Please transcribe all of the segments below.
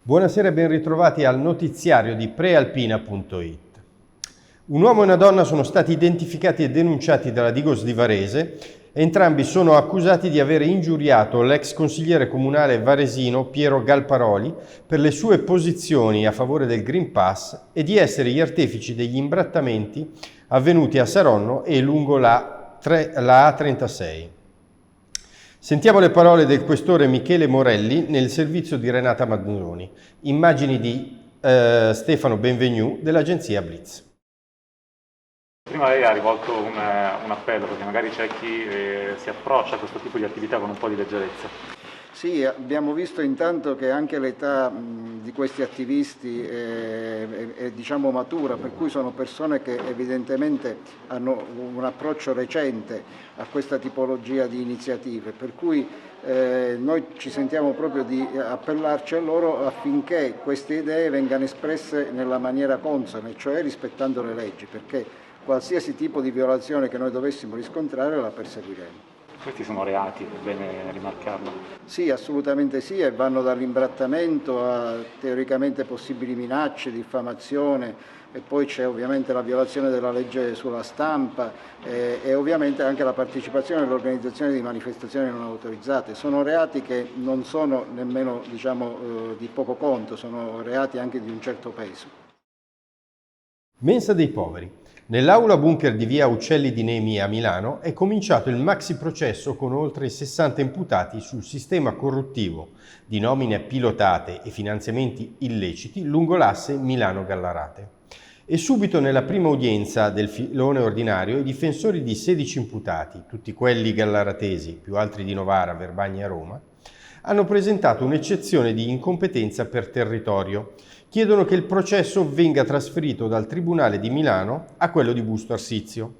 Buonasera e ben ritrovati al notiziario di prealpina.it. Un uomo e una donna sono stati identificati e denunciati dalla Digos di Varese. Entrambi sono accusati di aver ingiuriato l'ex consigliere comunale varesino Piero Galparoli per le sue posizioni a favore del Green Pass e di essere gli artefici degli imbrattamenti avvenuti a Saronno e lungo la A36. Sentiamo le parole del questore Michele Morelli nel servizio di Renata Mazzoni. Immagini di Stefano Benvenu dell'agenzia Blitz. Prima lei ha rivolto un appello, perché magari c'è chi si approccia a questo tipo di attività con un po' di leggerezza. Sì, abbiamo visto intanto che anche l'età di questi attivisti è diciamo matura, per cui sono persone che evidentemente hanno un approccio recente a questa tipologia di iniziative, per cui noi ci sentiamo proprio di appellarci a loro affinché queste idee vengano espresse nella maniera consona, cioè rispettando le leggi, perché qualsiasi tipo di violazione che noi dovessimo riscontrare la perseguiremo. Questi sono reati, è bene rimarcarlo. Sì, assolutamente sì, e vanno dall'imbrattamento a teoricamente possibili minacce, diffamazione, e poi c'è ovviamente la violazione della legge sulla stampa e ovviamente anche la partecipazione all'organizzazione di manifestazioni non autorizzate. Sono reati che non sono nemmeno di poco conto, sono reati anche di un certo peso. Mensa dei poveri. Nell'aula bunker di via Uccelli di Nemi a Milano è cominciato il maxi processo con oltre 60 imputati sul sistema corruttivo di nomine pilotate e finanziamenti illeciti lungo l'asse Milano-Gallarate. E subito nella prima udienza del filone ordinario i difensori di 16 imputati, tutti quelli gallaratesi, più altri di Novara, Verbagna e Roma, hanno presentato un'eccezione di incompetenza per territorio. Chiedono che il processo venga trasferito dal Tribunale di Milano a quello di Busto Arsizio.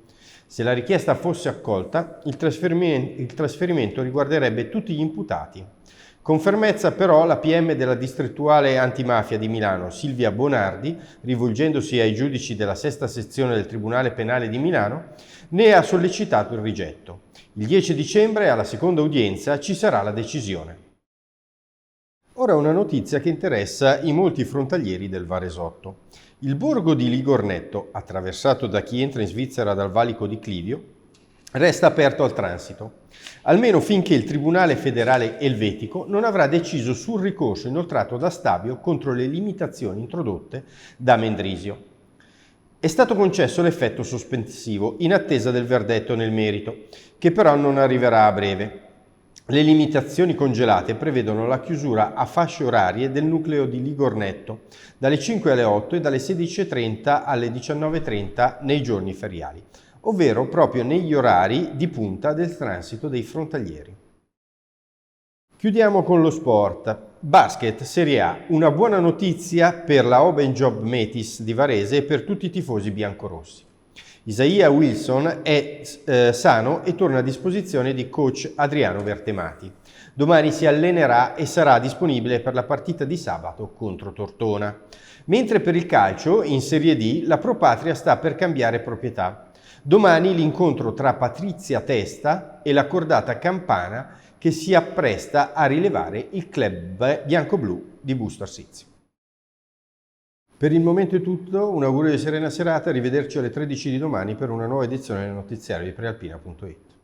Se la richiesta fosse accolta, il trasferimento riguarderebbe tutti gli imputati. Con fermezza però la PM della distrettuale antimafia di Milano, Silvia Bonardi, rivolgendosi ai giudici della sesta sezione del Tribunale Penale di Milano, ne ha sollecitato il rigetto. Il 10 dicembre, alla seconda udienza, ci sarà la decisione. Ora una notizia che interessa i molti frontalieri del Varesotto. Il borgo di Ligornetto, attraversato da chi entra in Svizzera dal valico di Clivio, resta aperto al transito, almeno finché il Tribunale federale elvetico non avrà deciso sul ricorso inoltrato da Stabio contro le limitazioni introdotte da Mendrisio. È stato concesso l'effetto sospensivo in attesa del verdetto nel merito, che però non arriverà a breve. Le limitazioni congelate prevedono la chiusura a fasce orarie del nucleo di Ligornetto dalle 5 alle 8 e dalle 16.30 alle 19.30 nei giorni feriali, ovvero proprio negli orari di punta del transito dei frontalieri. Chiudiamo con lo sport. Basket Serie A, una buona notizia per la Open Job Metis di Varese e per tutti i tifosi biancorossi. Isaiah Wilson è sano e torna a disposizione di coach Adriano Vertemati. Domani si allenerà e sarà disponibile per la partita di sabato contro Tortona. Mentre per il calcio, in Serie D, la Pro Patria sta per cambiare proprietà. Domani l'incontro tra Patrizia Testa e la cordata Campana che si appresta a rilevare il club bianco-blu di Busto Arsizio. Per il momento è tutto, un augurio di serena serata, arrivederci alle 13 di domani per una nuova edizione del notiziario di prealpina.it.